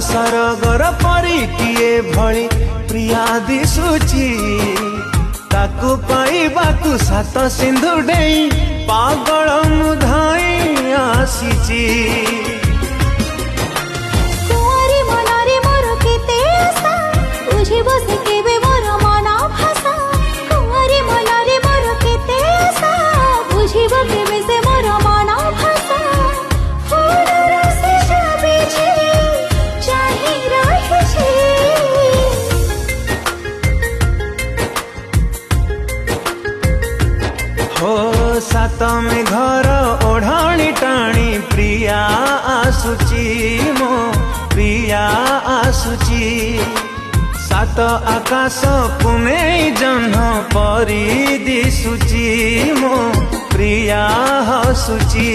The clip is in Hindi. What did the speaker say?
सरगर परी किए भली प्रिया दिशुची ताकू पाइबाकू सात सिंधु डेई पागल मुधाई आसीची कुआरी मनरे मोर केते आशा बुझिबो से केबे मोर मन भाषा कुआरी मनरे मोर केते आशा बुझिबो केबे से मोर मन भाषा फूलर से जाबे छे चाहि रहे छे हो सात में घर ओढ़ाणी टाणी प्रिया आसुची मो प्रिया आसुची सात आकाश पुने जह्न परी दिसुची मो प्रिया हसुची।